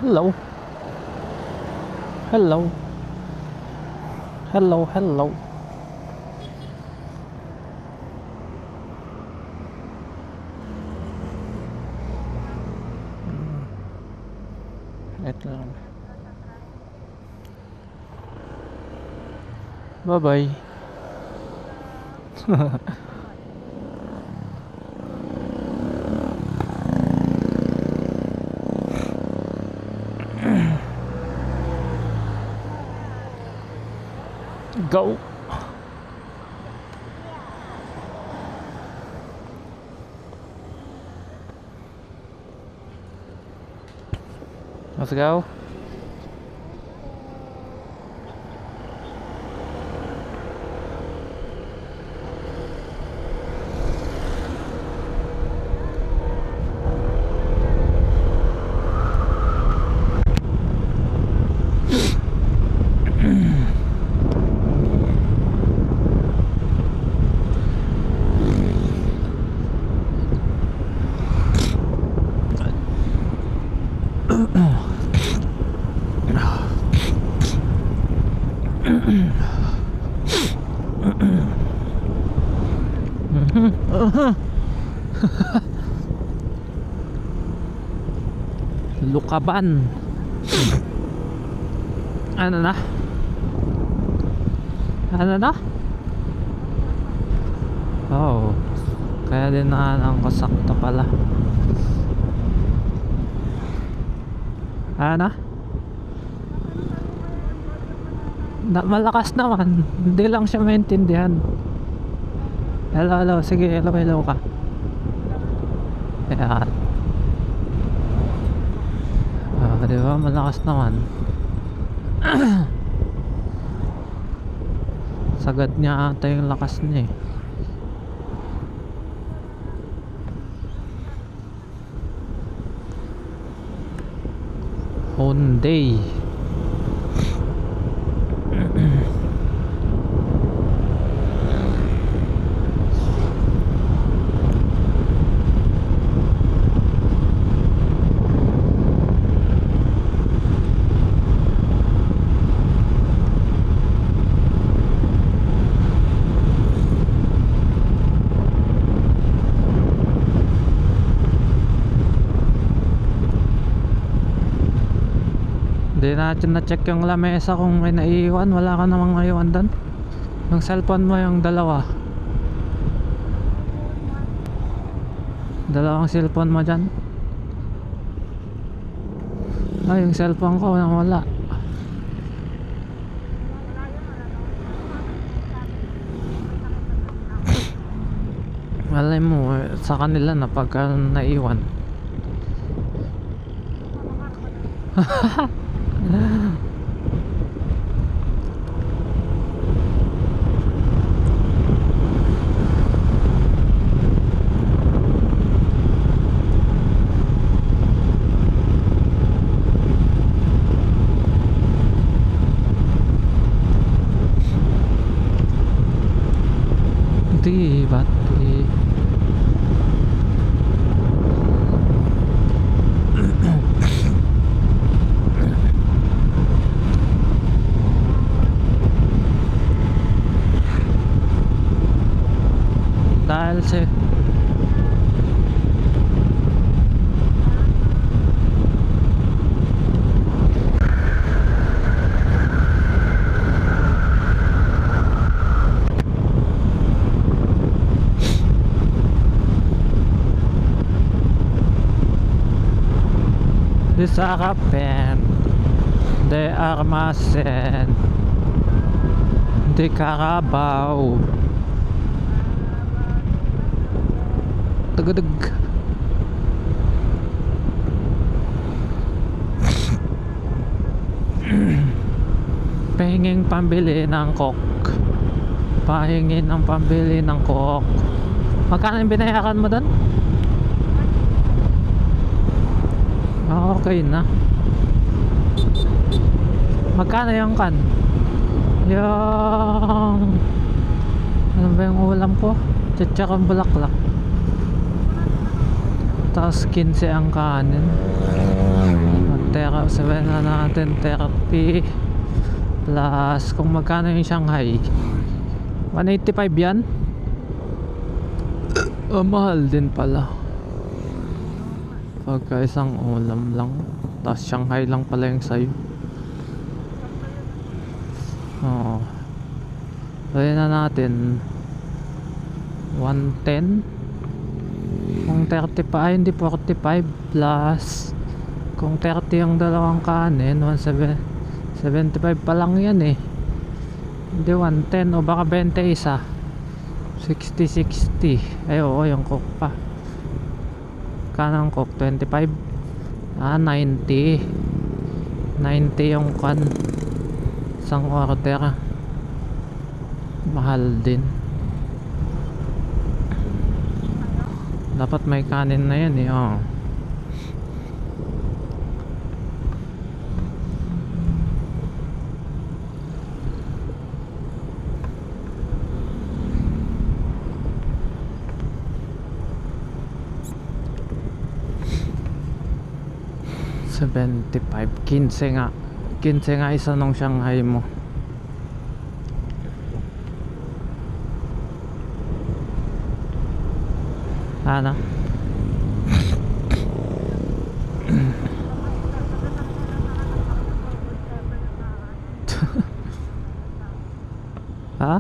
Hello. Hello. Hello, hello. Ito lang. Bye-bye. Go. Let's go. Lukaban. Ano na? Ano na? Oh, kaya din na ang kasakto pala. Ano? Malakas naman, hindi lang siya maintindihan. Hello, hello, sige, hello, hello ka. Ayan. Diba, malakas naman. Sagad niya ata yung lakas niya eh. Hyundai. Hindi natin na-check yung lamesa kung may naiiwan. Wala ka namang naiiwan doon. Yung cellphone mo, yung dalawa. Dalawang cellphone mo dyan. Ay, yung cellphone ko wala. Malay mo sa kanila na pagka naiwan. Di ba't dahil si Disakapen de Armasen de Carabao Tagadag. Pahinging pambili ng coke. Pahingin ng pambili ng coke. Magkano yung binayaran mo doon? Okay na. Magkano yung kan? Yung ano ba yung ulam ko? Tsaka bulaklak. Tapos 15 ang kanin. Sabihin na natin 30 plus kung magkano yung Shanghai. 185 yan. Mahal din pala pagka isang ulam lang, tapos Shanghai lang pala yung sayo. Oo, sabihin na natin 110. Kung 35, hindi 45 plus kung 30 ang dalawang kanin, 175 pa lang yan eh. Hindi 110 o baka 20 isa. 60 ay oo, yung coke pa. Kanang coke 25. 90 yung kan. Isang order. Mahal din. Dapat may kanin na yan eh. Oh. $75, 15 nga. 15 nga isa nung Shanghai mo. Ano? Ha?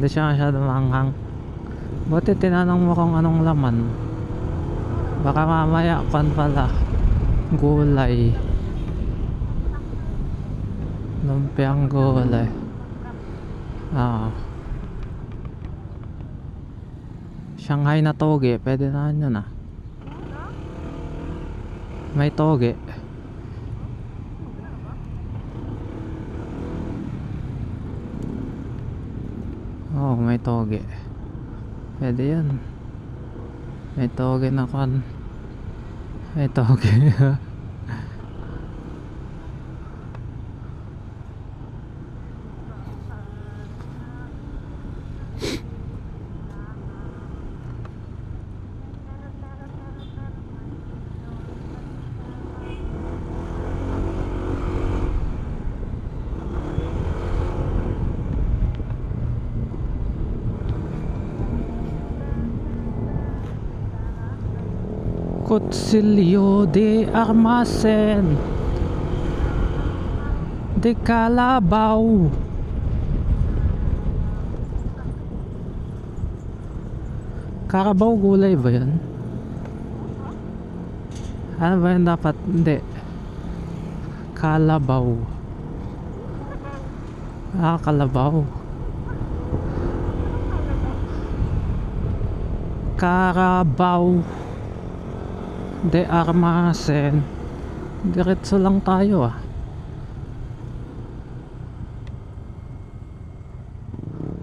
Hindi siya masyadong manghang. Buti tinanong mo kung anong laman. Baka mamaya pan pala gulay, lumpiang gulay. Shanghai na toge, pwede na yun ah. May toge. Oh, may toge. Pwede yan. May toge na kan. May toge. Cuchillo de Armacen de Calabao. Carabao gulay ba yan? Ano ba yan dapat? Hindi. Calabao. Calabao. Carabao de Armacen. Diretso lang tayo ah.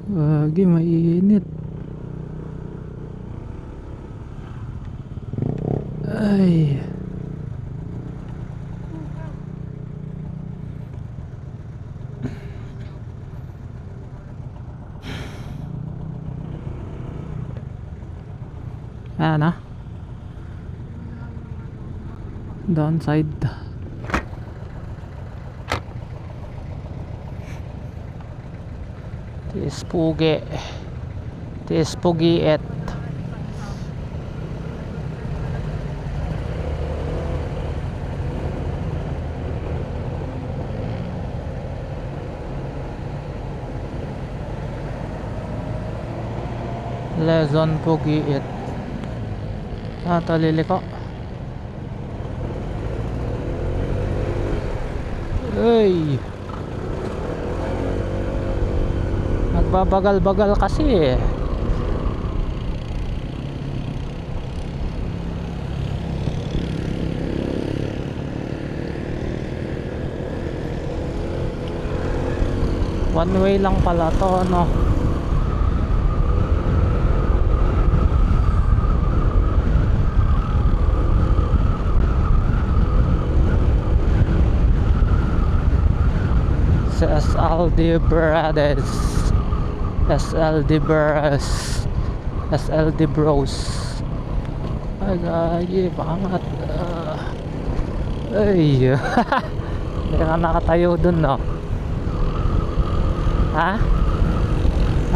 Wagi, mainit. Ay. Ano? Downside. Tispugi. Tispugiet. Lezon Pugiit. Taliliko. Ay, nagbabagal-bagal kasi eh. One way lang pala to, no? SLD Brothers, SLD Bros, SLD Bros. Ay gagi, pangat. Ay hindi ka nakatayo dun, no? Ha?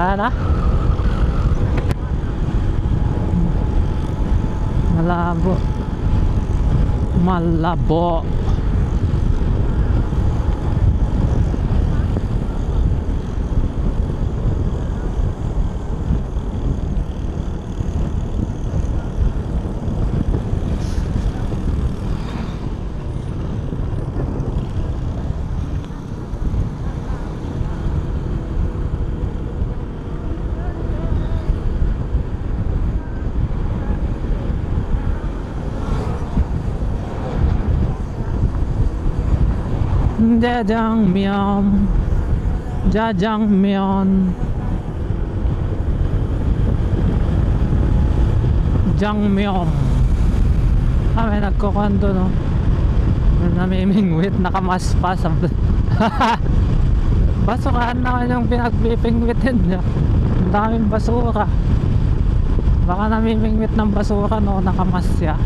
Ano? Malabo. Malabo. Jajangmyeon, Jajangmyeon, Jangmyeon. May nagkukwento, no? May namimingwit, nakamas pa sa basukaan naman yung pinagpipingwitin niya. Ang daming basura. Baka namimingwit ng basura, no? Nakamas siya.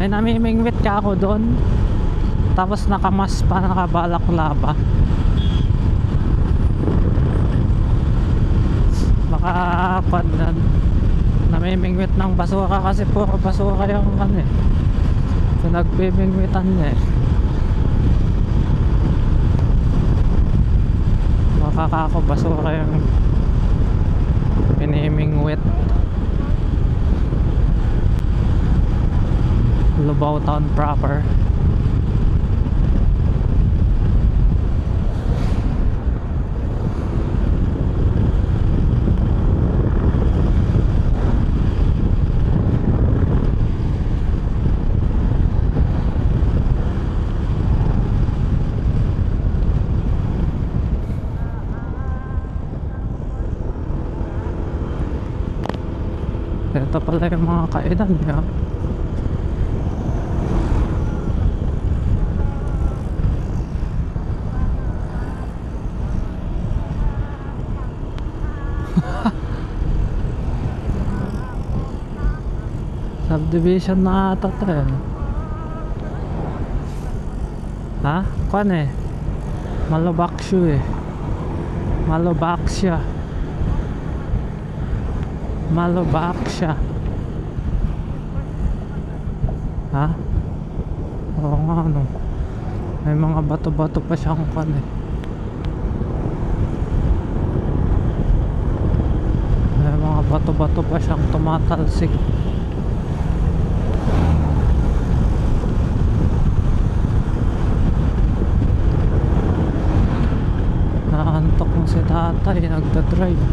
May namimingwit ka ako doon, tapos nakamas pa, nakabalaklava. Baka namimingwit ng basura, kasi puro basura yung pinagpipingwitan niya. Baka ako basura yung pinimingwit. Lubao Town proper. Ito pala yung mga kainan niya. Subdivision na ata to eh. Ha? Kuan eh, Malobaksyo eh. Malobaksya. Malobaksya. Ha? Oo nga, no. May mga bato-bato pa siyang kuan eh. May mga bato-bato pa siyang tumatalsik. Naantok mo si tatay, nagdadrive.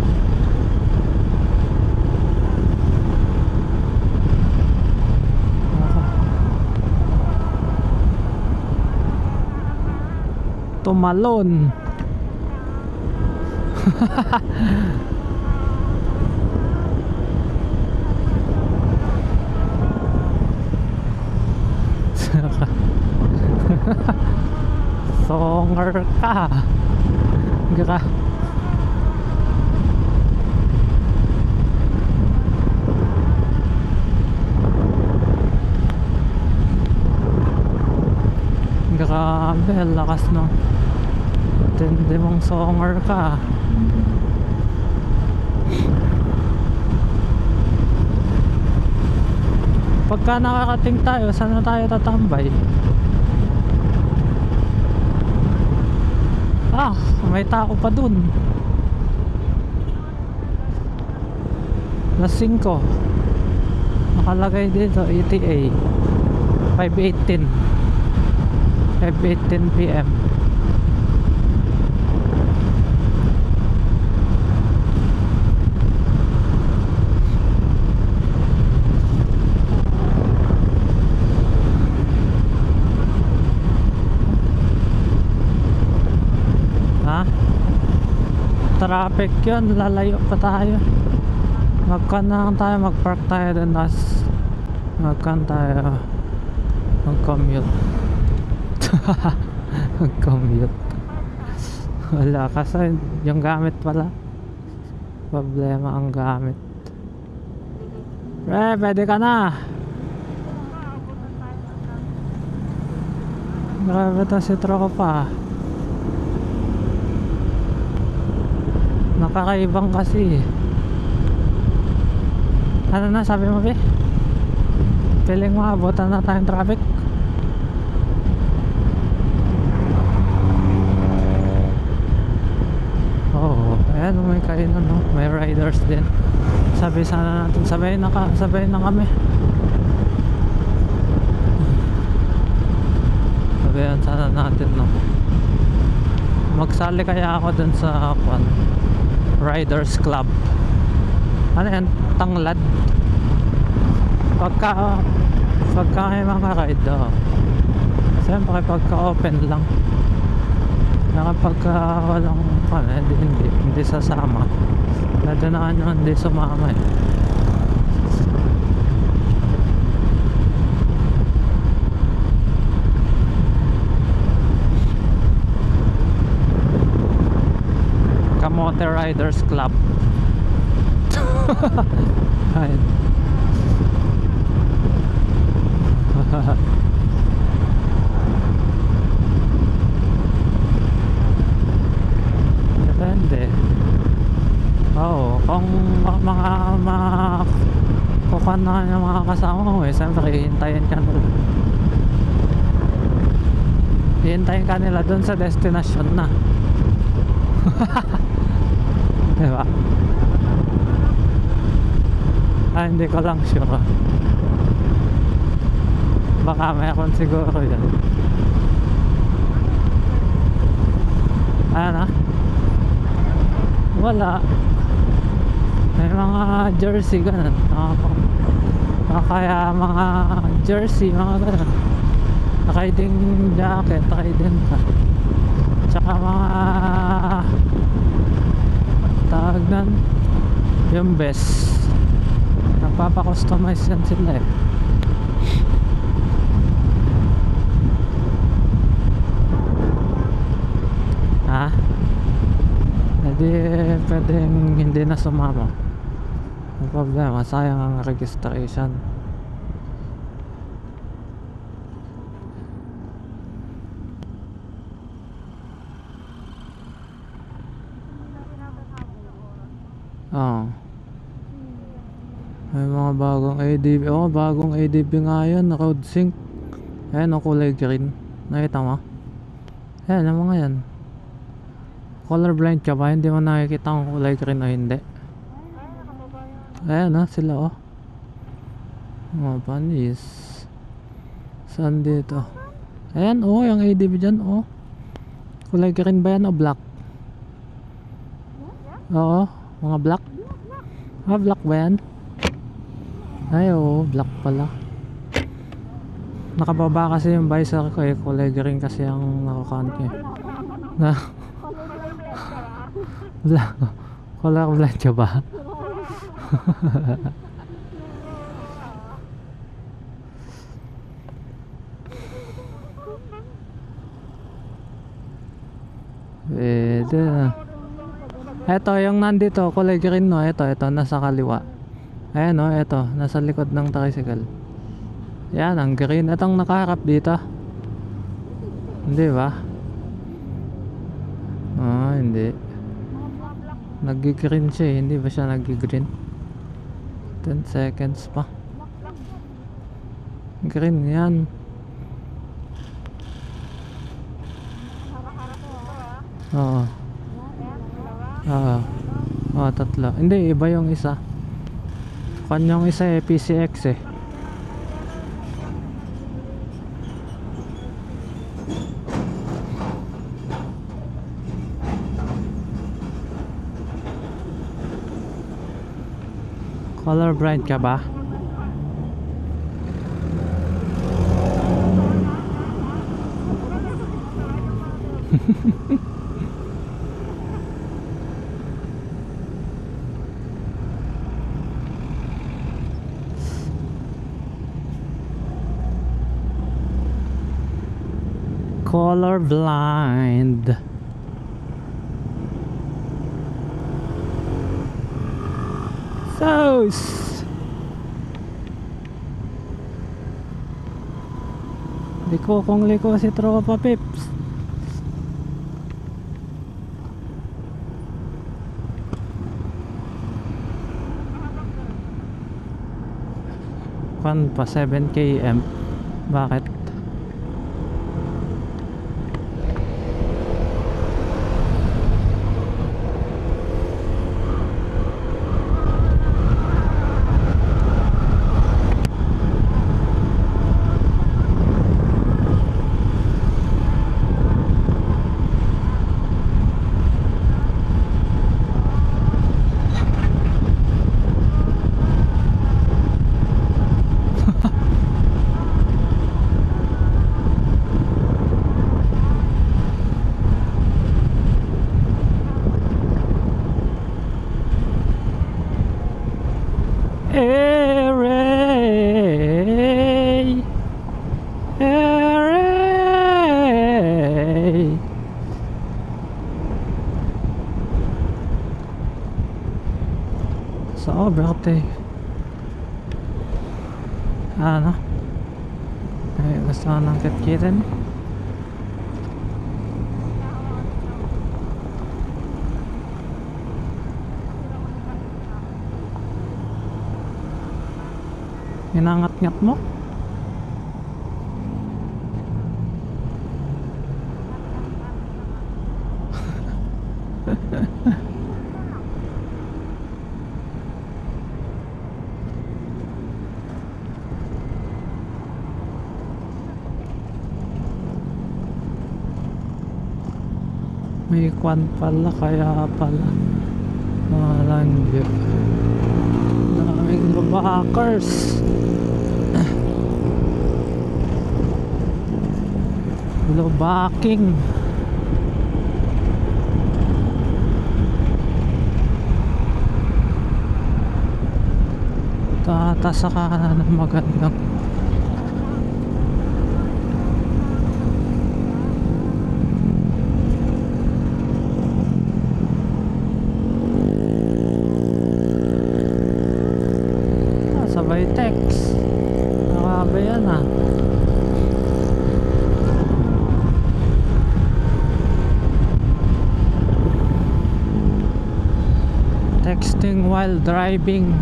Tumalon. Songer ka. Gra. Grabe, lakas no. Tindi mong songer ka. Pagka nakakating tayo, saan na tayo tatambay? Ah, may tao pa dun. Alas 5. Nakalagay dito ETA 5:18 PM. Traffic yun, lalayo pa tayo. Magkan na tayo, mag-park tayo dun, magkan tayo mag-commute. Mag-commute. Wala kasi yung gamit pala. Problema ang gamit. Pre, pwede ka na. Grabe to si Tropa. Nakakaibang kasi. Ano na sabi mo, Be? Piling mo abutan na tayong traffic. Oo, ayan may kainan, no? May riders din. Sabi sana natin sabay na kami. Sabayan sana natin, no? Magsali kaya ako dun sa Riders Club. Ano yan? Tanglad. Pagka may mga ride, siyempre pagka open lang. Kapag walang hindi sasama. Nadanaan nyo hindi sumama eh. Kamote Riders Club. Ayun. Depende. Oo, kung kukuha na yung mga kasama mo eh, siyempre hihintayin ka nila dun sa destination na. Diba? Hindi ko lang sure. Baka meron siguro yan. Ano? Wala. May mga jersey ganun. Kaya mga jersey, mga ganun. Riding jacket, riding ka. Tsaka mga tawag nun, yung best. Nagpapa-customize yan sila eh. Ha? Hindi pwedeng hindi na sumama. Ang problema, sayang ang registration. May mga bagong ADB. Bagong ADB nga yan. Road sync. Ayan o, kulay green. Nakita mo? Ayan, ang mga yan. Colorblind ka ba? Hindi mo nakikita kung kulay green o hindi. Ayan sila mga panis. Saan dito? Ayan yung ADB dyan kulay green ba yan o black? Oo, mga black. Black ba yan? Ay black pala. Nakababa kasi yung visor ko kulay green kasi ang nakakount ko na black. Colorblind ka ba? Pwede. Eto yung nandito kulay green ito nasa kaliwa. Ayan ito nasa likod ng tricycle. Yan ang green. Itong nakaharap dito. Hindi ba? Hindi. Nag-green siya hindi ba siya nag-green? 10 seconds pa. Green yan. Tatlo. Hindi, iba yung isa. Kanyang isa PCX Colorblind ka ba? color blind. Sauce! Liko kung liko si Tropa Pips. Pan pa 7 km. Bakit? Hooray! Hooray! So, birthday. Ano? Ay, gusto ko ng kitkitin. Inangat-ngat mo? May kwan pala, kaya pala malangyo. Daming babakers. Lobaking. Tatasa ka na ng magandang sabay text. Nakaba yan ah. Texting while driving.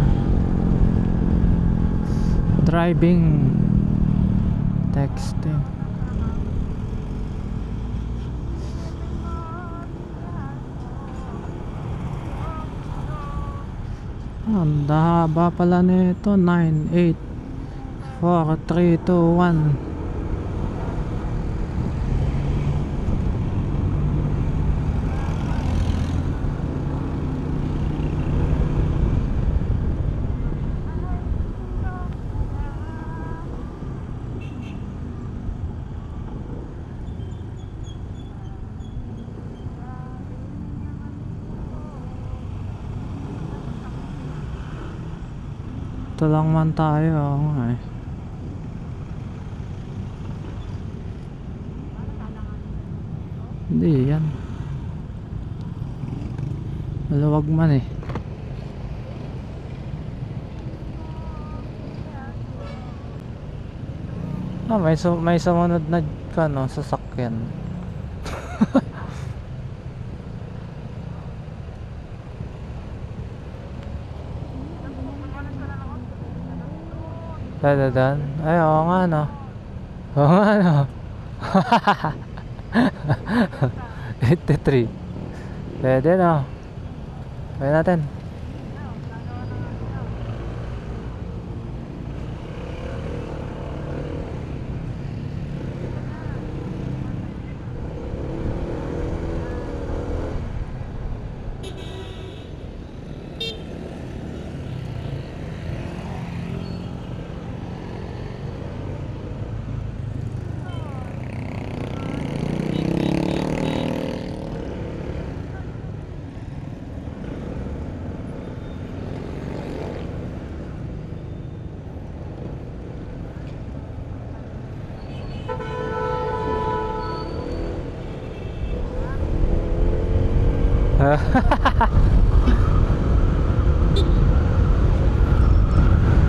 Texting. Ang haba pala nito. 9, 8, 4, 3, 2, 1. Ito lang man tayo. Oo nga eh. Hindi yan. Maluwag man eh. Ah, may sumunod na kano, sasakyan. Dadadan? Ay, oo nga no. Oo nga no. 83. Pwede no. Pwede natin.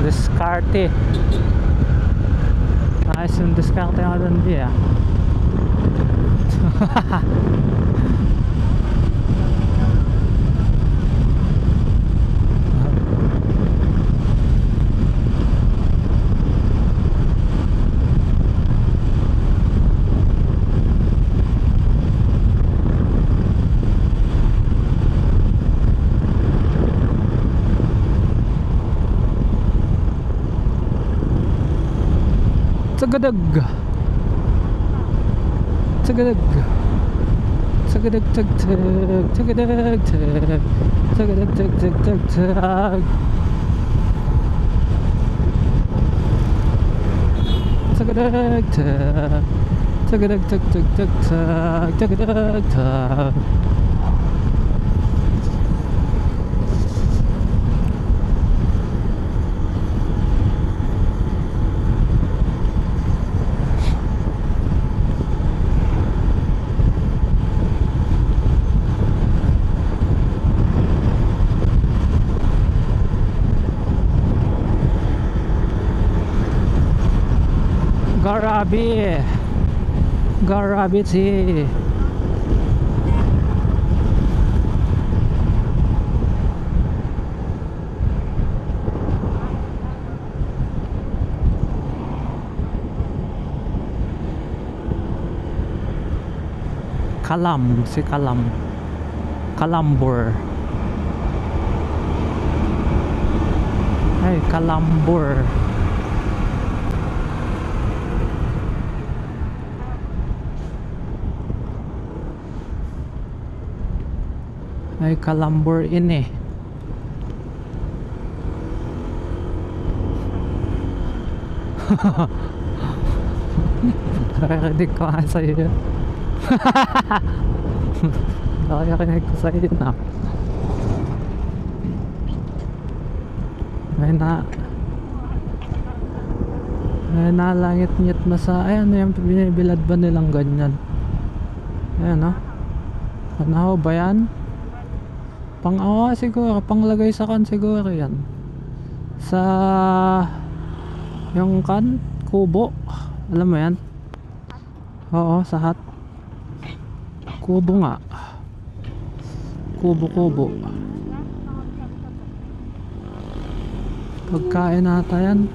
Diskarte. Ayos yung diskarte nga doon di ah. Tagadag. Tagadag. Tagadag tag tag. Tagadag tag. Tagadag tag tag tag tag. Tagadag tag. Tagadag tag tag tag tag. Tagadag tag. Garabi. Garabiti. Kalam, si Kalam. Kalambur. Ay, Kalambur. Ay, Kalambur ini. Nakakadig ko nga sa'yo yun. Nakakakinig ko sa'yo yun ah. May nalangit-ngit na sa ayan yung binibilad ba nilang ganyan. Ayan ah. Ano ba yan? Pang-awa siguro, panglagay sa kan siguro yan. Sa yung kan, kubo. Alam mo yan? Oo, sa hat. Kubo nga. Kubo-kubo. Pagkain nata yan.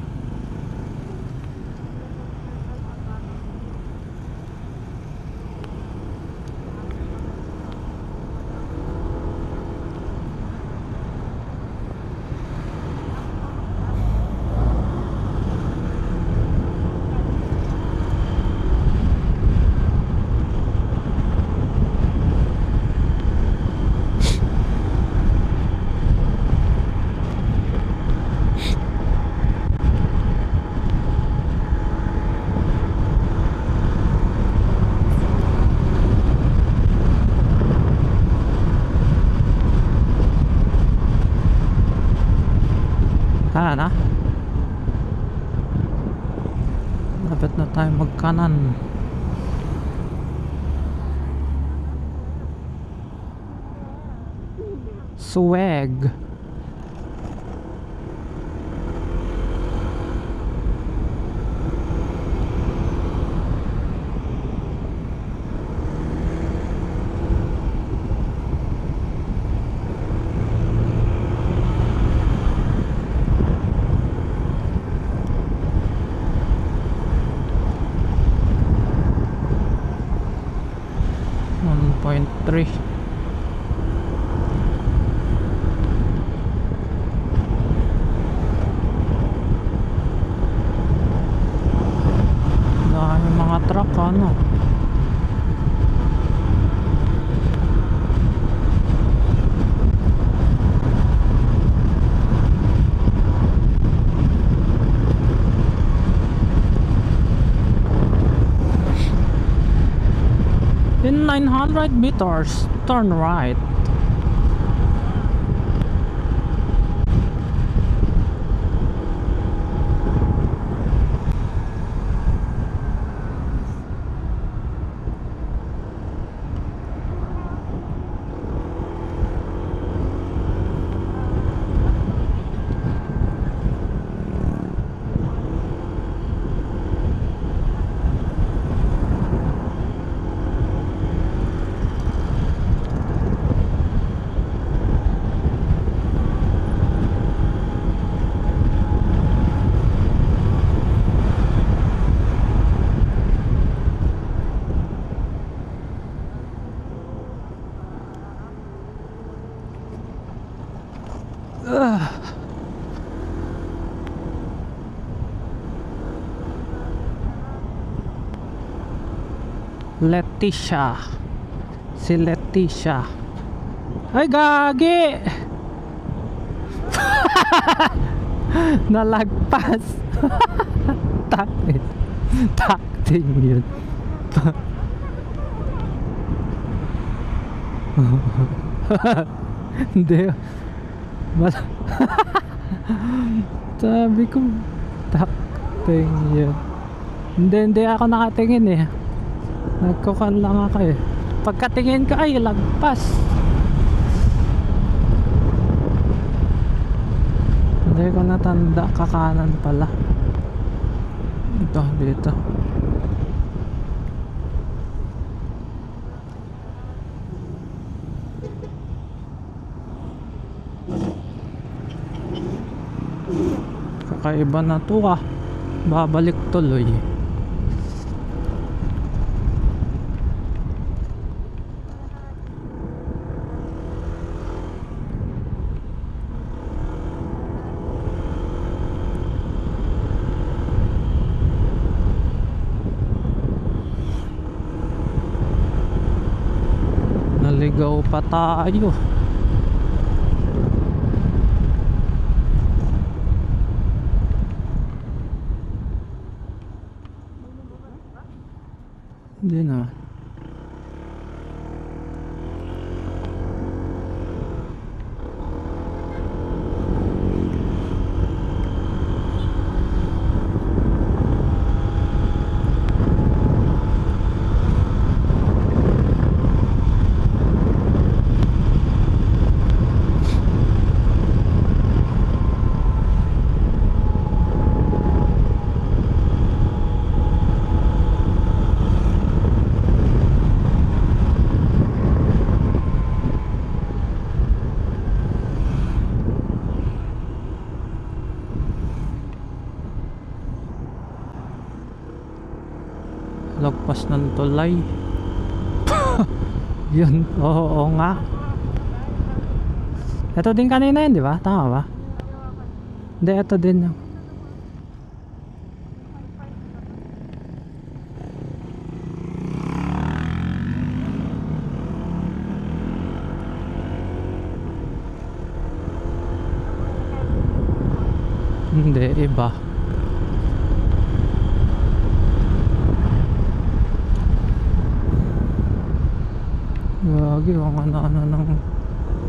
Na dapat na tayo magkanan. Swag. Point 3. Dahil mga truck ano. In 900 meters, turn right. Leticia. Si Leticia. Ay gagi. Nalagpas. Taktin. Taktin yun. Hindi. Sabi ko taktin yun. Hindi ako nakatingin eh. Nagkukan lang ako eh. Pagkatingin ko ay lagpas. Hindi ko natanda, kakanan pala. Ito, dito. Kakaiba na to ah. Babalik tuloy. Naligaw pa tayo. Hindi na. Lagpas ng tulay. Yun, oo nga. Ito din kanina yun, di ba? Tama ba? Hindi, ito din yung hindi, iba. Gagi, ang ano-ano ng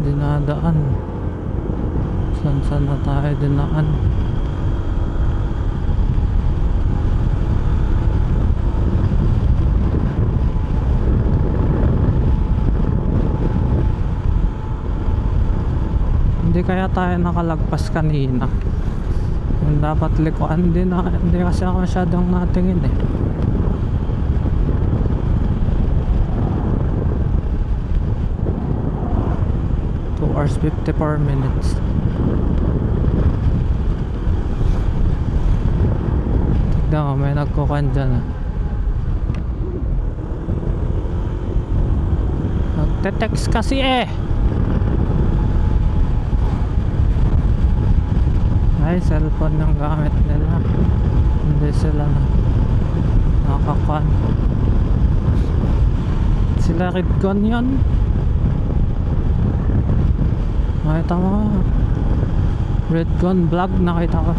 dinadaan. Saan na tayo dinaan? Hindi kaya tayo nakalagpas kanina. Yung dapat likuan din na, hindi kasi ako masyadong natingin eh. 2 hours 54 minutes. Tignan mo, may nagkukan dyan ah. Nagte-text kasi eh. Ay, cellphone yung gamit nila. Hindi sila na nakakuan. Sila Redcon yun. Nakita mo, Redcon vlog, nakita ko.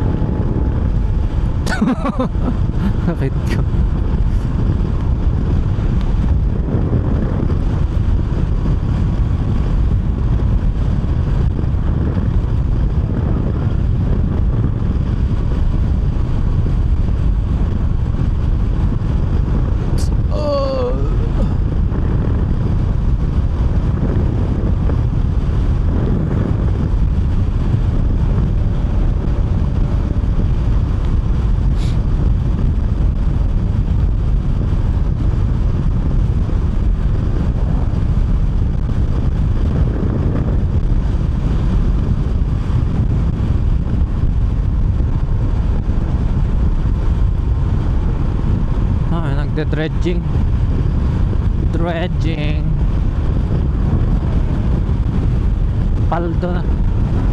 Redcon. Dredging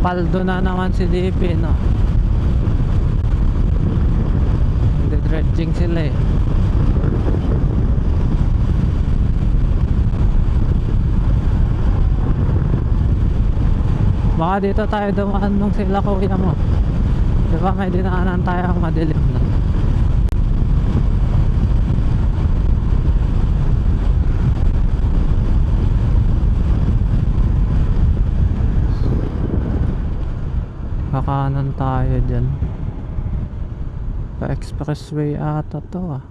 paldo na naman si DP, no? Dredging sila eh. Baka dito tayo dumaan nung sila kuya mo. Diba may dinaanan tayo madilim na. Kakanan tayo dyan. Pa expressway ata to ah.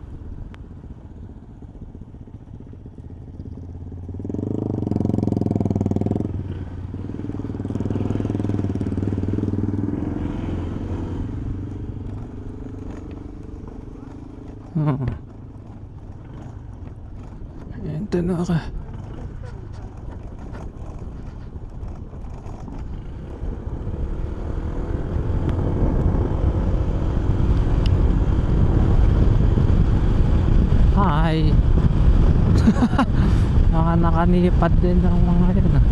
Ito na ka. Hi. Mga nakanipad din ang mga yun ah.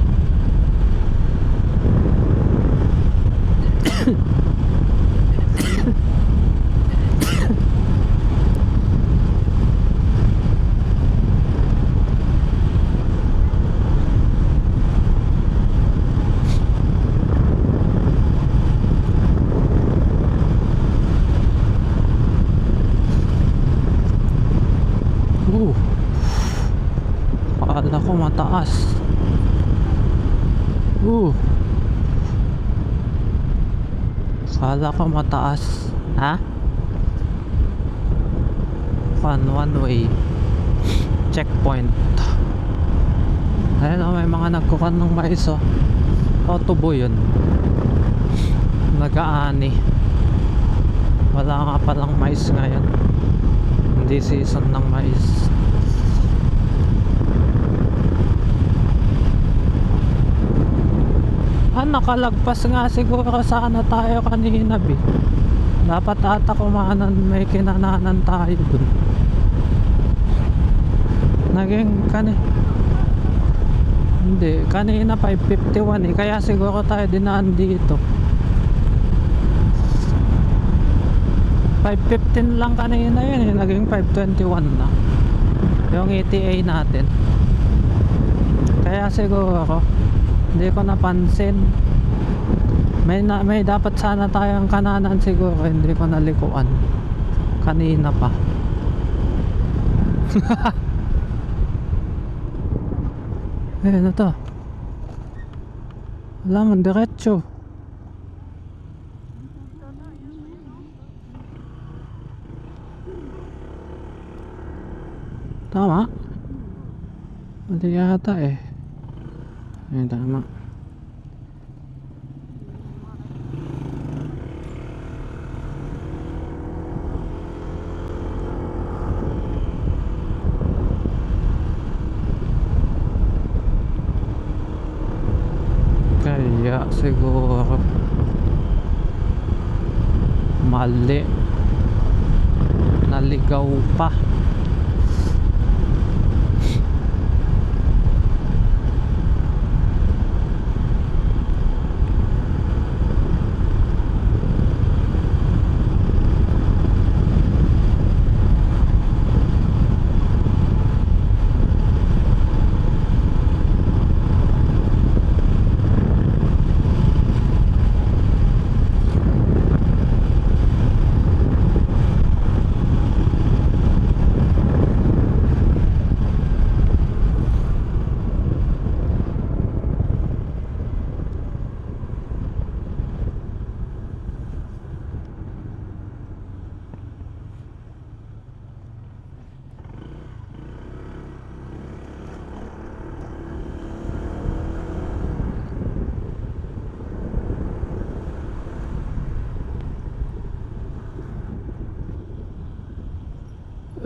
Akala ko mataas. Akala ko mataas. Ha? One way checkpoint. Ayun oh, may mga nagkukan ng mais oh. O tubo yun. Nag-aani. Wala nga palang mais ngayon. Hindi season ng mais. Nakalagpas nga siguro sana tayo kanina bi. Dapat ata kumanan, may kinananan tayo dun. Naging hindi, kanina 551 eh. Kaya siguro tayo dinaan dito. 515 lang kanina yun eh. Naging 521 na yung ETA natin. Kaya siguro hindi ko napansin. May dapat sana tayong kananan siguro. Hindi ko nalikuan kanina pa. Ano to? Wala man, diretso. Tama? Mali yata eh. Ayun, tama. Kaya siguro mali, naligaw pa.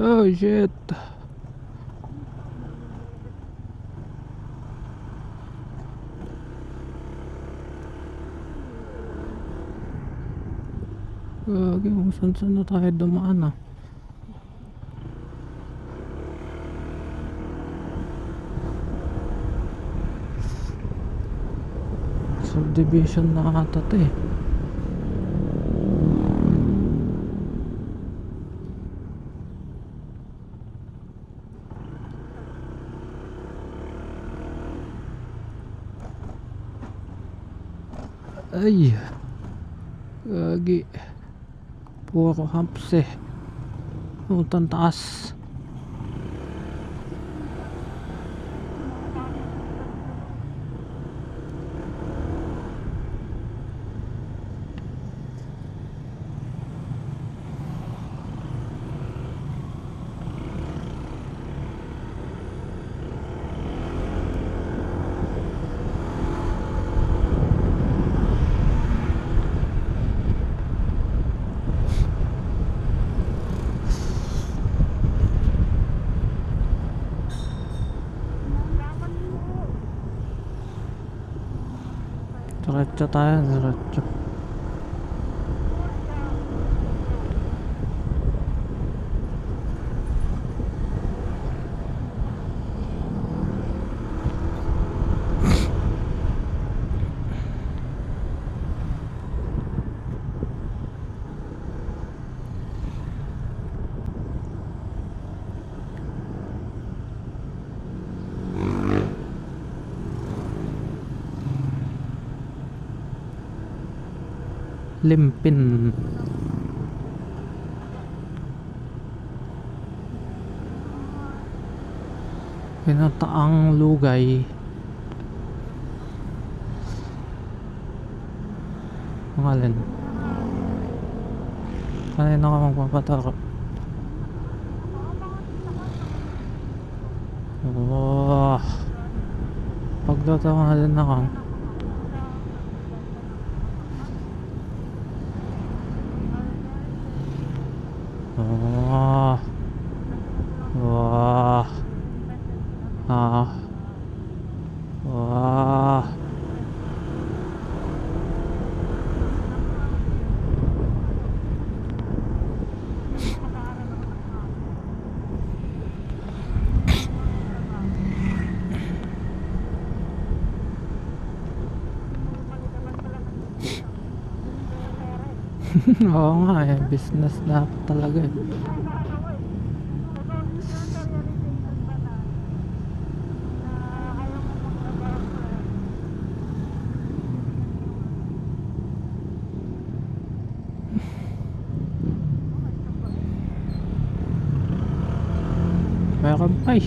Oh shit. Gagi, kung saan na tayo dumaan ah. Subdivision na ata to eh. Ay, gagi. Puro humps eh. Utang taas. Diretso tayo, diretso. Limpin. Pinataang lugay. Pangalan. Kanina ka magpapataka. Oh. Pagdatangalan na ka. Oh. Wah. Ah. Wah. Oo nga eh, business na talaga eh. Meron pa eh.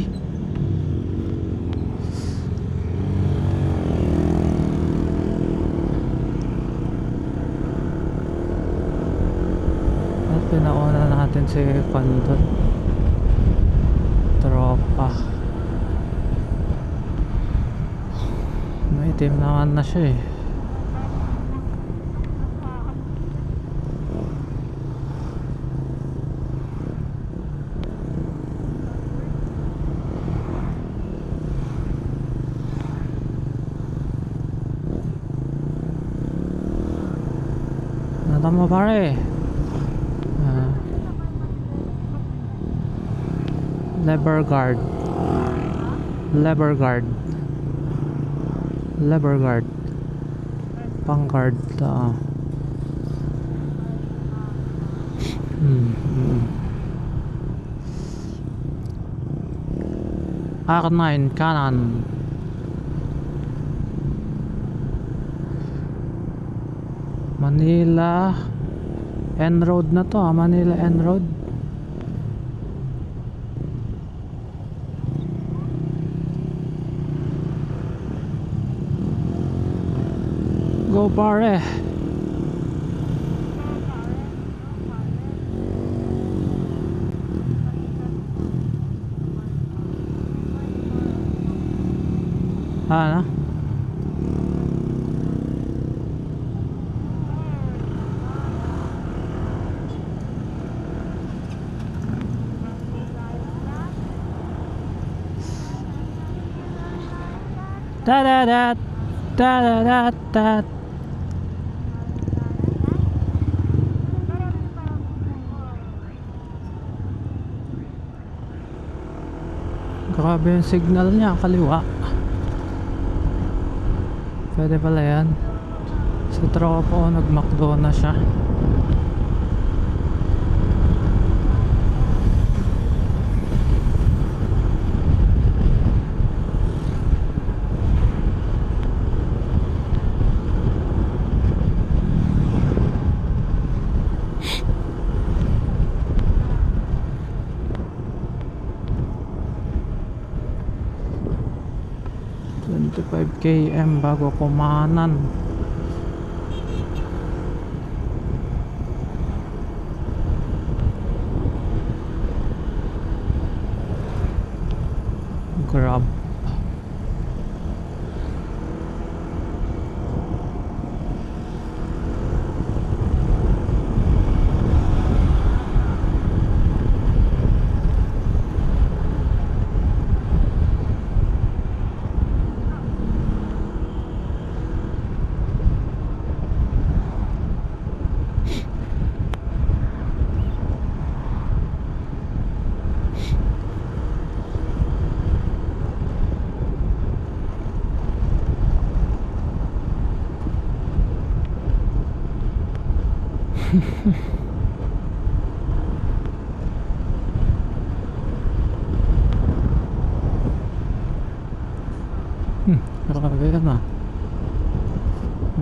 At pinauna natin si Condon. Tropa. May team naman na siya eh. Natama pare. Lever guard. Lever guard. Lever guard. Pang guard. R9 kanan. Manila N-Road na to, Manila N-Road. Go pare. Ano? Da da da da da da da. Grabe yung signal niya, kaliwa. Pwede pala yan. Sa tropa nag-McDo na siya. 25 km bago kumanan. Grab. Grabe yan ah.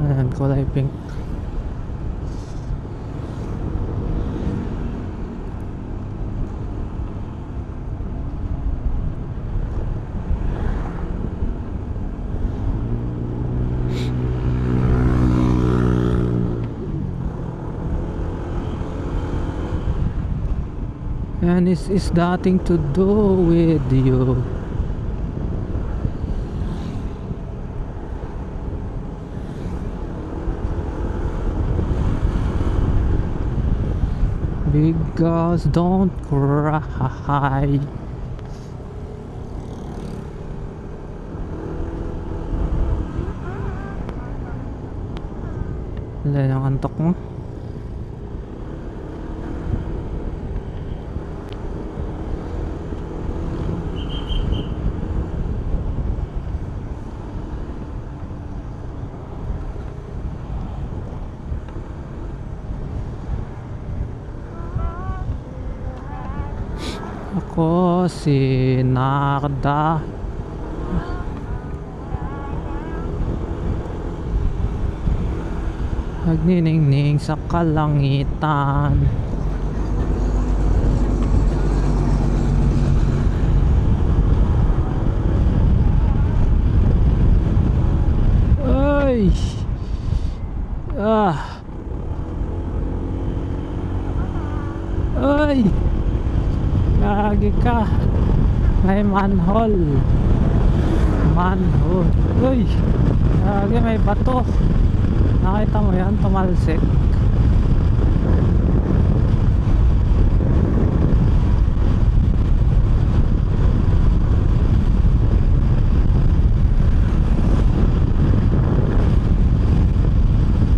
Ayan, kulay pink. And it's nothing to do with you. Big girls don't cry. Wala yung antok mo. Ako si Narda. Nagniningning sa kalangitan. Ay! Ay! Lagi ka. May manhole. Manhole. Uy! Lagi may bato. Nakita mo yan? Tumalsik.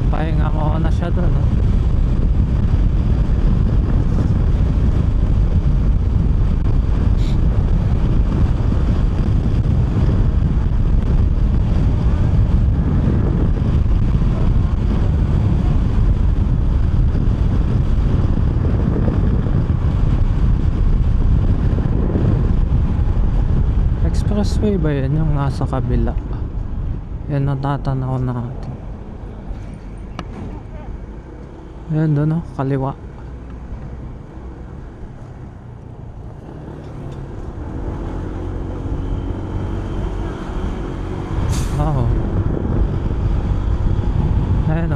Pahinga mo na siya doon. Expressway ba yun yung nasa kabila? Yan natatanaw natin. Yan doon kaliwa. Wow. Ayan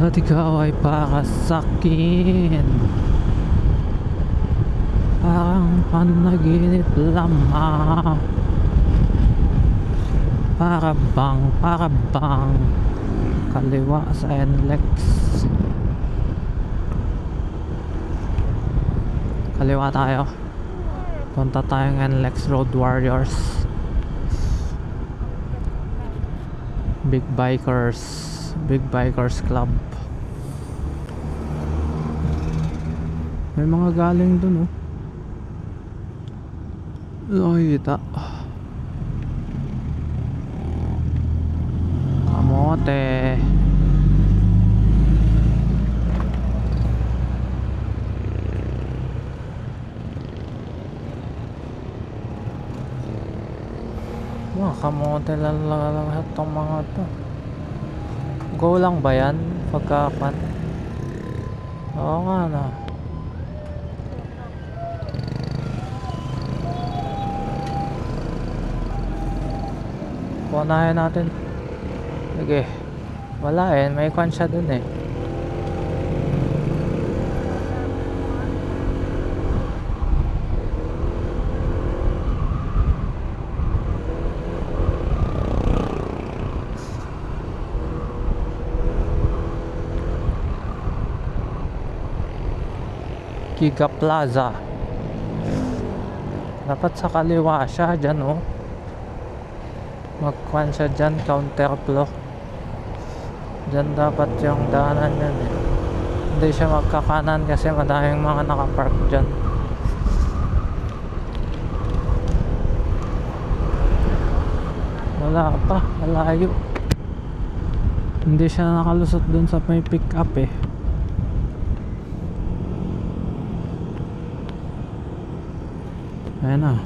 at ikaw ay para sa'kin, parang panaginip lamang. Para bang kaliwa sa NLEX. Kaliwa tayo. Punta tayong NLEX Road Warriors. Big Bikers Club. May mga galing dun Nakikita. Kamote. Mga kamote lang lahat tong mga to. Go lang ba yan? Pagkapan? Oo nga na. Punahin natin. Sige. Wala eh. May kwan siya dun eh. Giga Plaza. Dapat sa kaliwa siya dyan oh. Magkwan siya dyan, counterflow. Dyan dapat yung daanan yan eh. Hindi siya magkakanan kasi madaming mga nakapark dyan. Wala pa, malayo. Hindi siya nakalusot dun sa may pick up eh. Ayan na.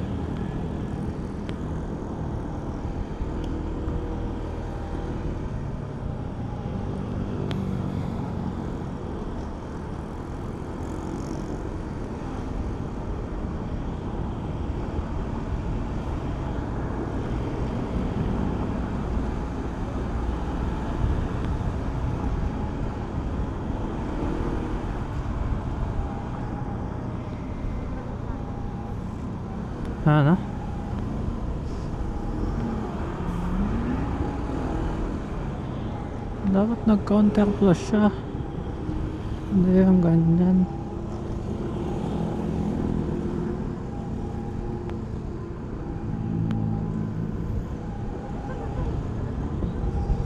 Ano? Dapat nag-counterflow siya. Hindi yung ganyan.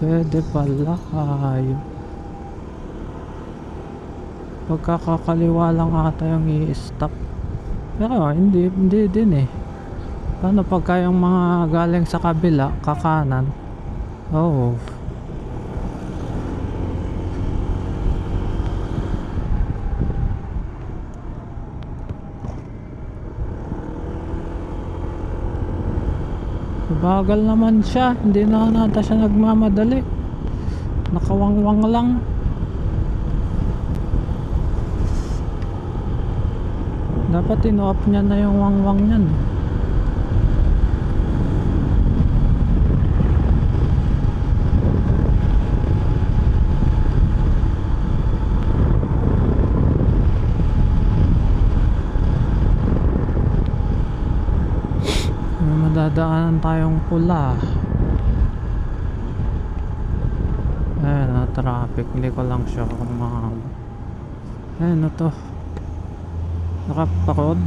Pwede pala kayo. Pagkakakaliwa lang ata yung i-stop. Pero hindi din eh. Paano pagka yung mga galing sa kabila, kakanan? Oh. Bagal naman siya, hindi na nata siya nagmamadali. Nakawangwang lang. Dapat ino-off niya na yung wangwang niyan. Madadaanan tayong pula. Ayan na, traffic. Hindi ko lang sure kung mga ayan na to. Nakapakod.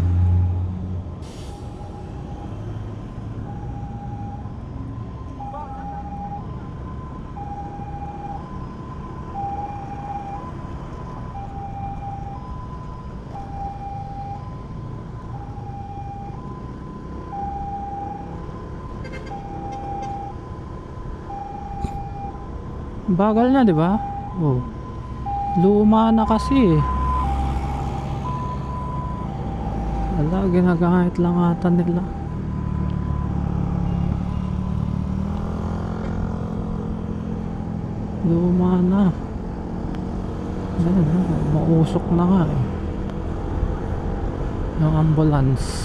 Bagal na, di ba? Oh. Luma na kasi eh. Wala, ginagamit lang ata nila. Luma na. Ayan, mausok na nga eh. Yung ambulance.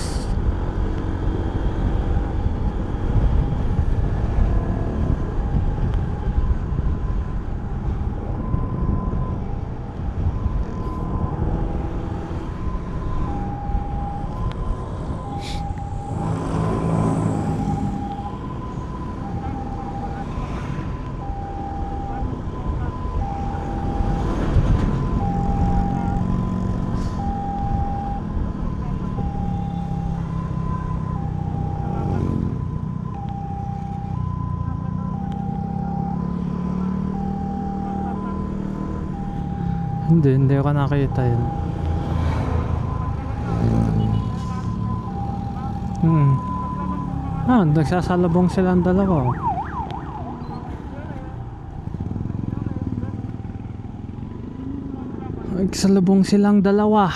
Hindi ko nakita yun. Nagsasalubong silang dalawa. Nagsalubong silang dalawa.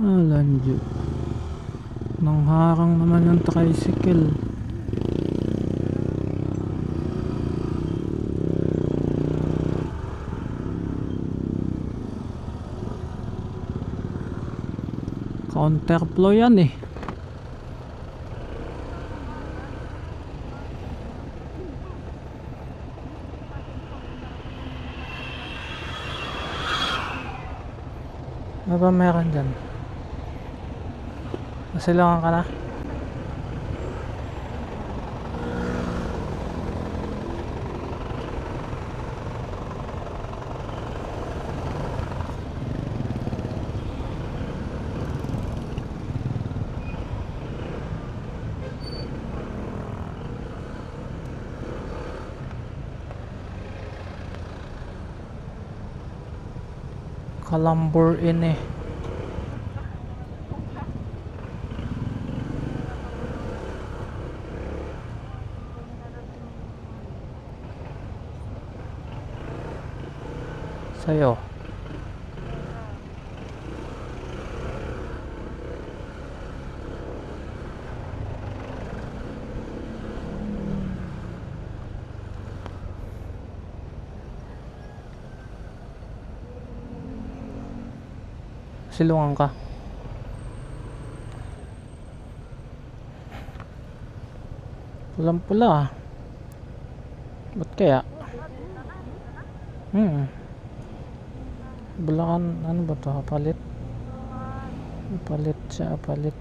Lanjo. Nangharang naman yung tricycle. Counterflow yan eh. Ano ba meron dyan? Nasilangan ka na? Kalambor in eh. Sa'yo. Silungan ka. Pulang pula. Ba't kaya? Bulakan, ano ba to? Palit? Palit siya, palit.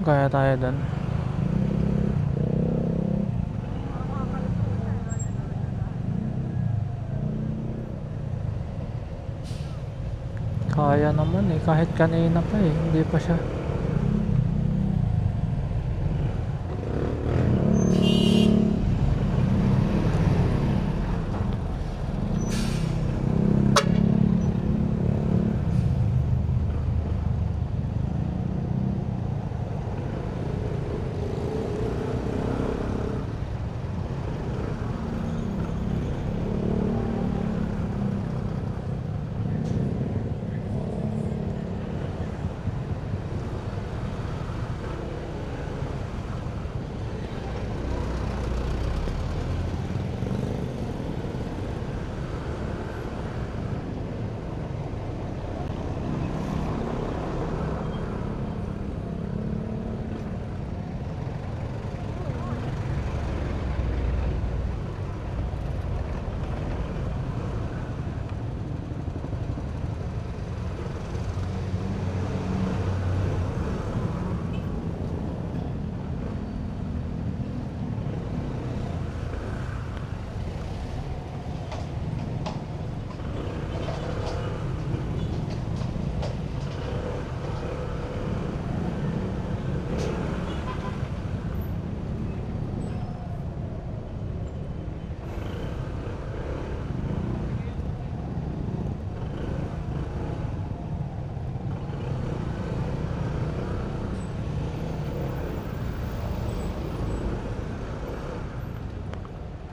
Kaya tayo dun. Kaya naman eh, kahit kanina pa eh, hindi pa siya.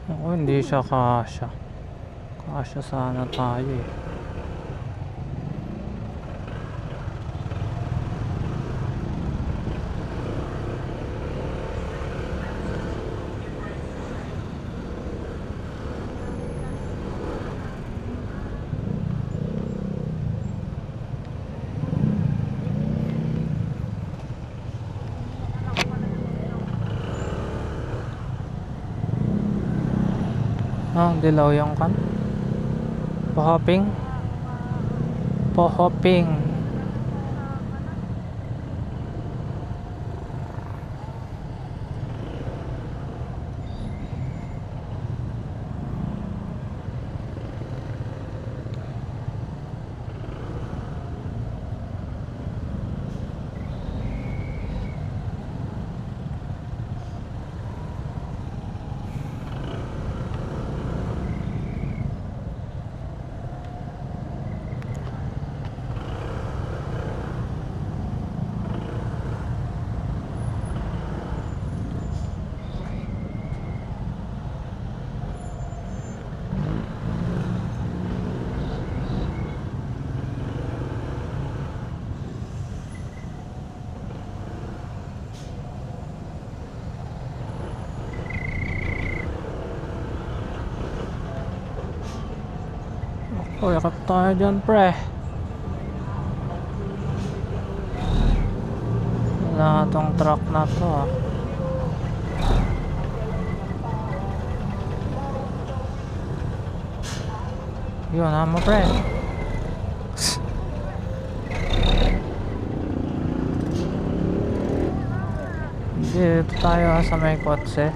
Ako hindi siya kasya. Kasya sana tayo eh. Oh, dilaw yung kan. Pohoping. Pohoping. Oh, yakap tayo dyan, pre. Wala tong truck na to, ah. Yun, mo, pre. Dito tayo sa may kotse.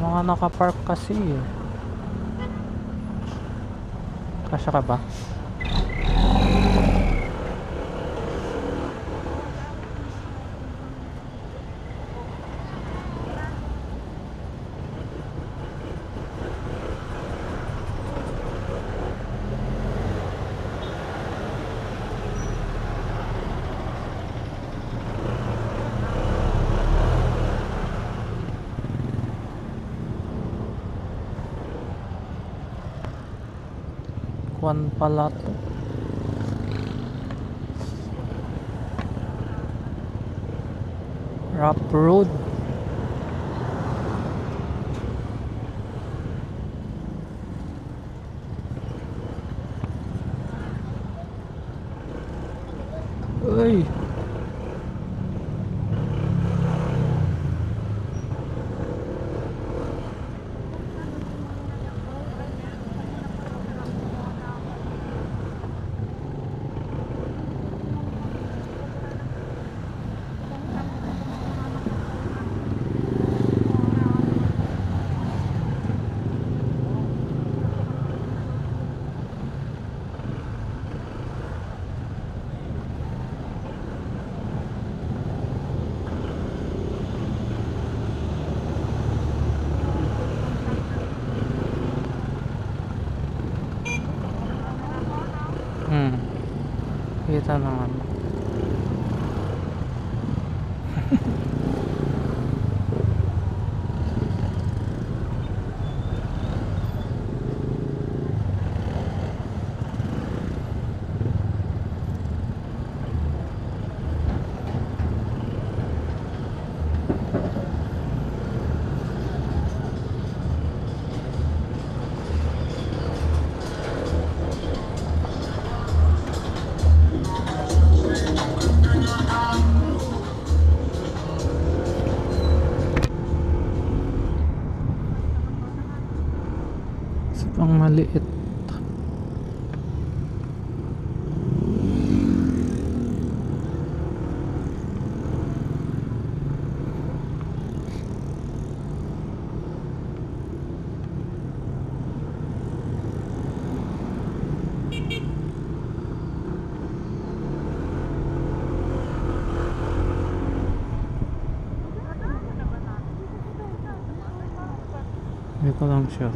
Mga nakapark kasi, eh. Kasya ka ba? Kwan pala to. Rough road. Uy. Kita naman. Pang maliit. Hindi ko lang siya.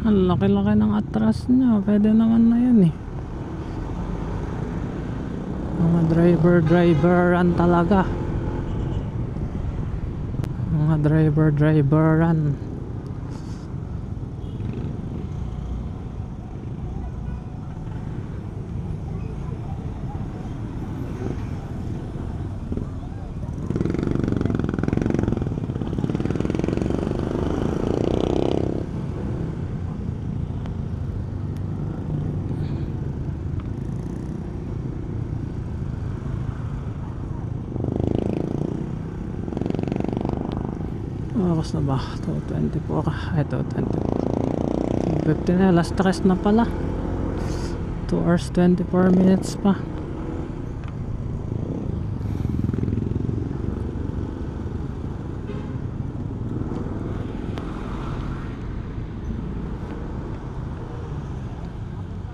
Ang laki-laki ng atras niya. Pwede naman na yun, eh. Mga driver-driveran talaga. Mga driver-driveran. Oras na ba? 2:24. Ay, 2:24. 2:50 na. Last rest na pala. 2 hours 24 minutes pa.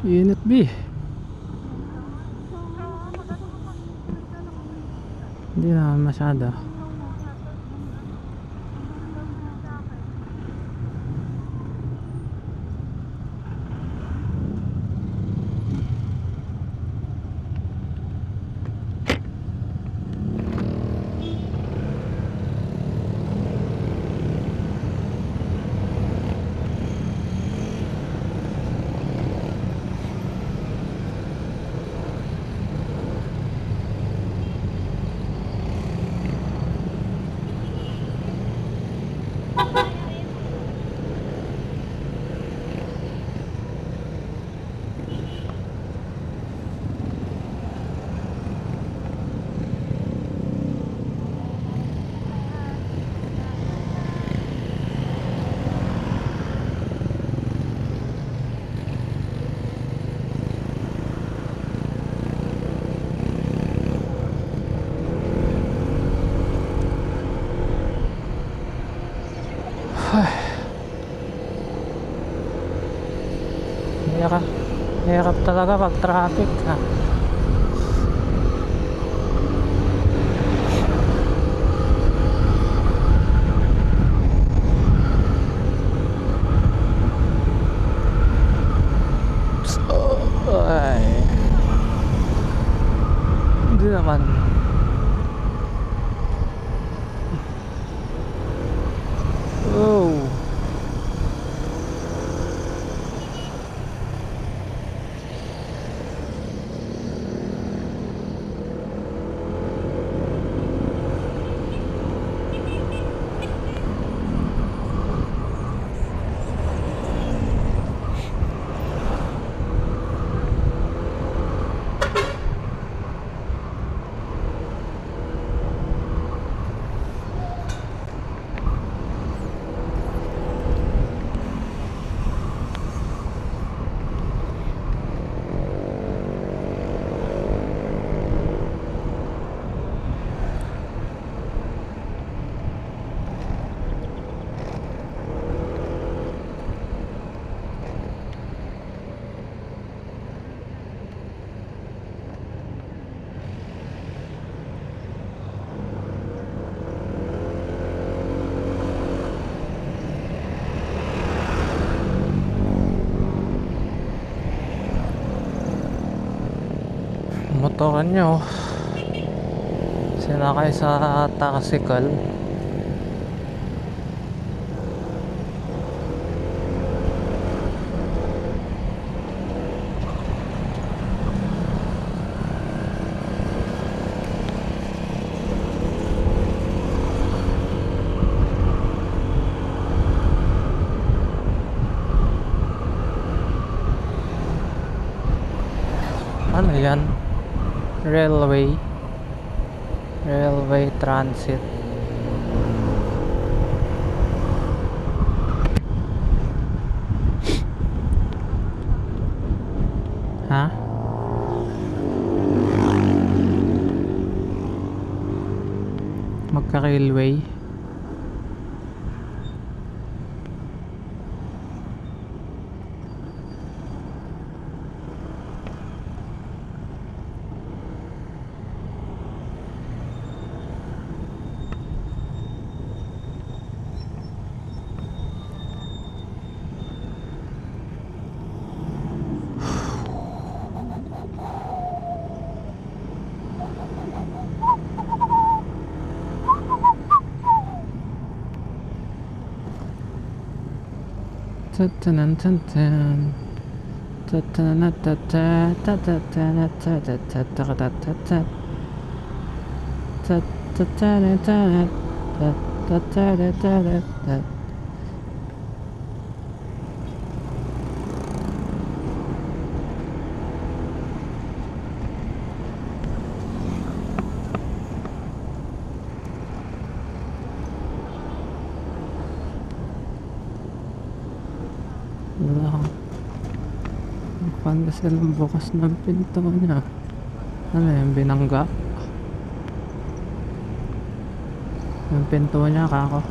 Unit B. Hindi naman masyado. Hirap, hirap talaga pag traffic ha. Ay. Hindi naman. Oh. Motoran nyo sinakay sa tricycle. Ano yan? Railway transit. Ha? Magka-railway. Saan kasi lang bukas ng pinto niya? Ano yung binangga? Yung pinto niya kako.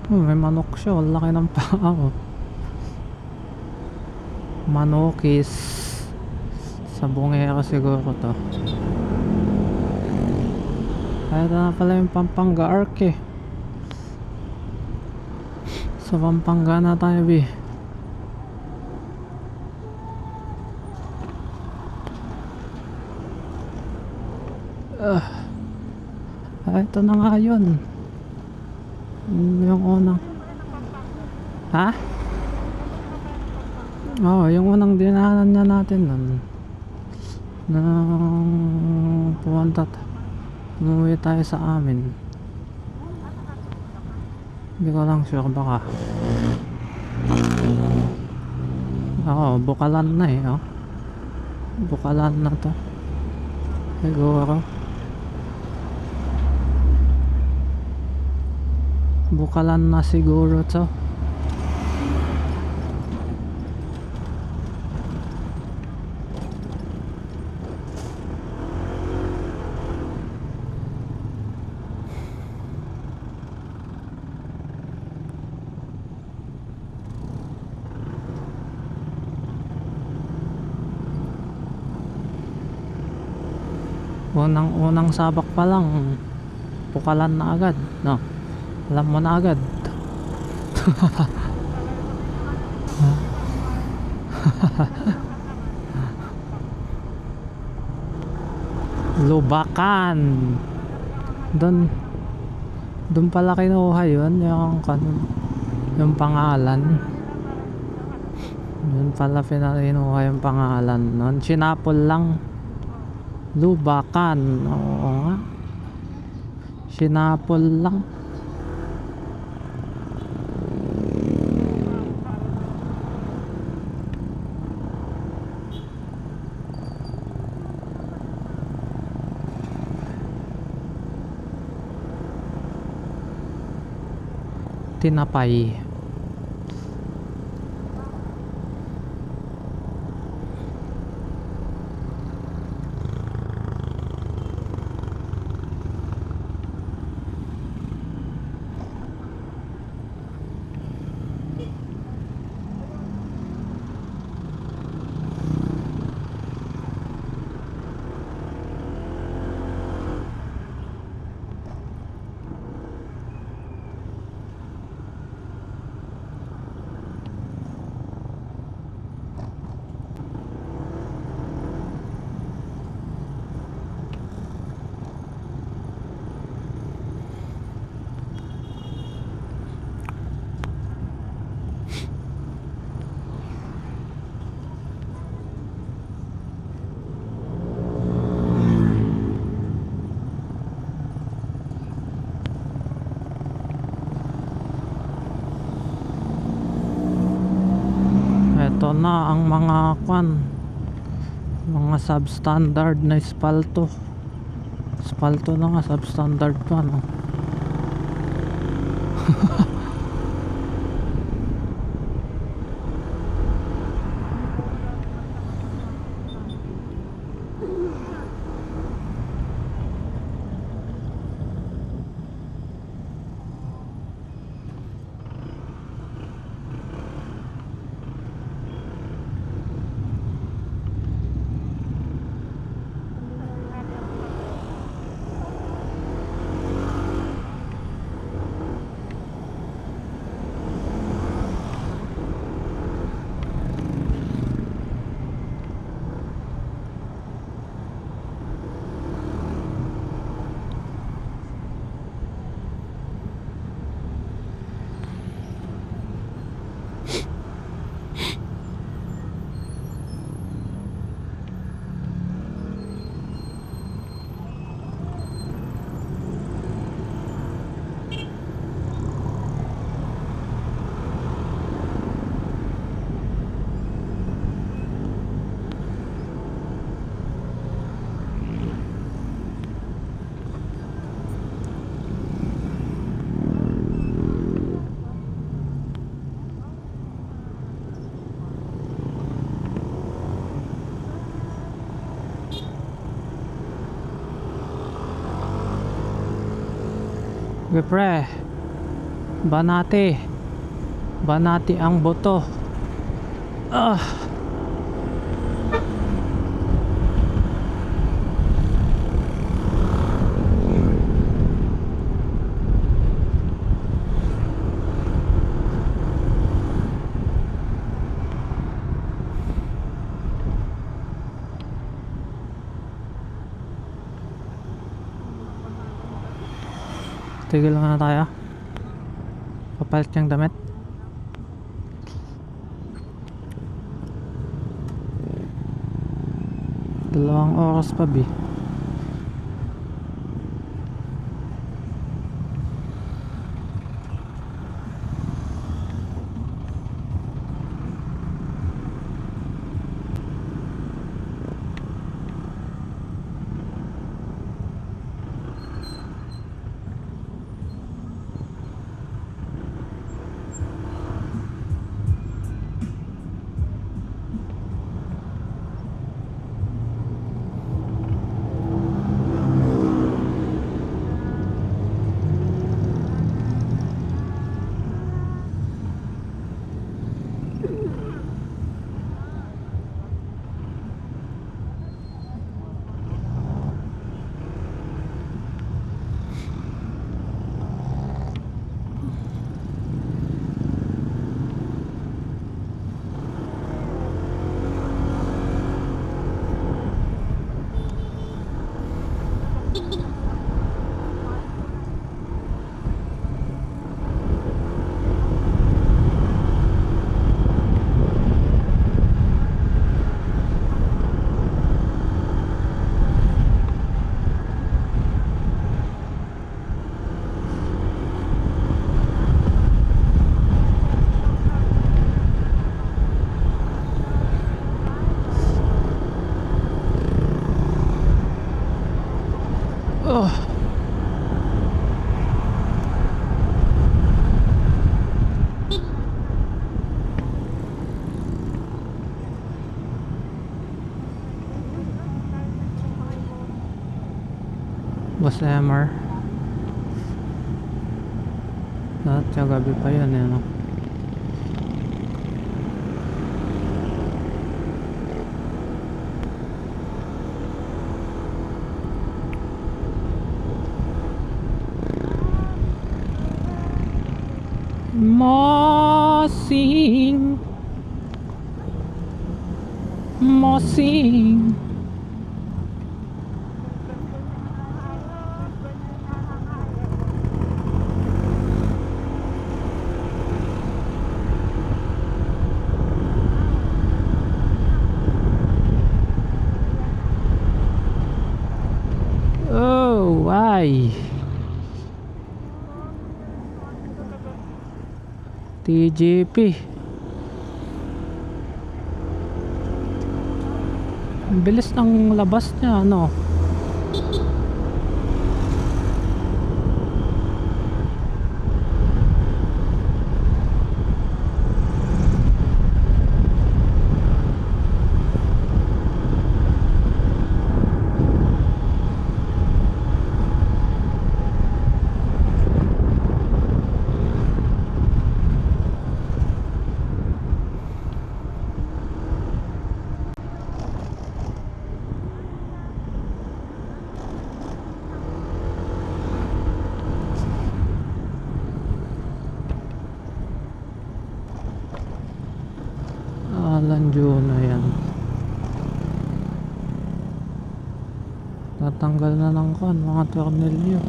May manok siya. Ang laki ng paa oh. Manokis. Sa bungera siguro to. Ay, ito na pala yung Pampanga Arc eh. Sa Pampanga na tayo bi. Ito na nga yun. Yung unang ha? Oo, yung unang dinahanan niya natin nun nang umuwi tayo sa amin. Hindi ko lang sure, baka Bukalan na eh oh. Bukalan na to siguro. Bukalan na siguro to. Unang sabak pa lang Bukalan na agad no? Alam mo na agad. Lubakan. Doon pala kinuha yun yung pangalan. Doon pala kinuha yung pangalan nun. Sinapol lang. Lubakan. Oo nga. Sinapol lang. Tinapay. Ito na ang mga mga substandard na espalto na nga, substandard pa no. Sige pre, banati. Banati ang boto. Ah. Tigil lang na tayo. Papalit yung damit. Dalawang oras pa bi. Boss Emmer. Lahat yung gabi pa yun eh, no? Mosing, Mosing. Oh, why? TGP. Ang bilis ng labas niya, ano? Lanjo na yan. Tatanggal na ng kan mga tornilyo.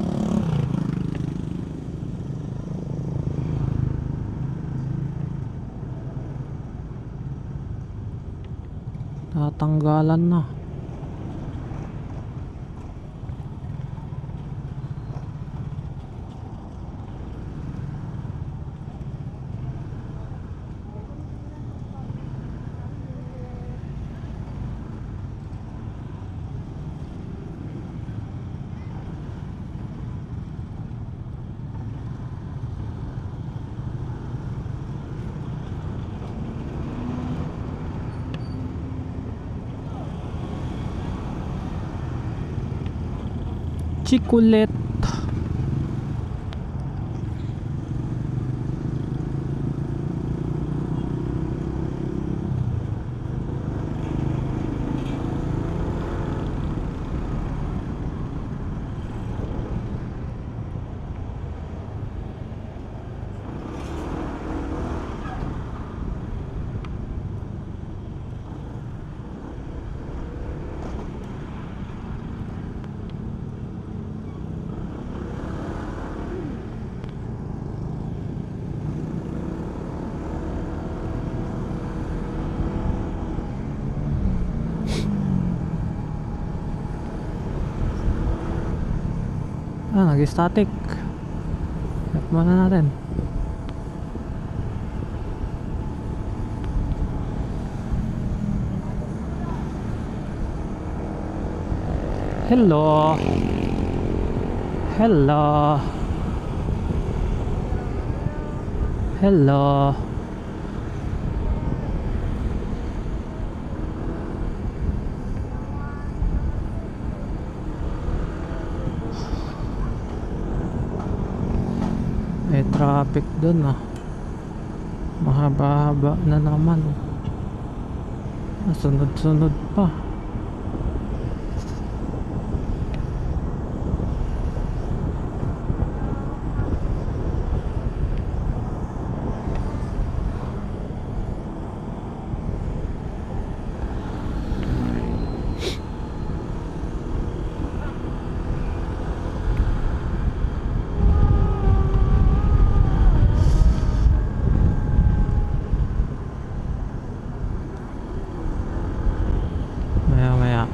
Tatanggalan na. Chikulet. Nag-static. Tap muna natin. Hello. Hello. Hello. May traffic dun ah. Mahaba-haba na naman. Sunod-sunod pa. Maya-maya.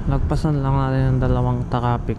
Lagpasan lang natin yung dalawang traffic.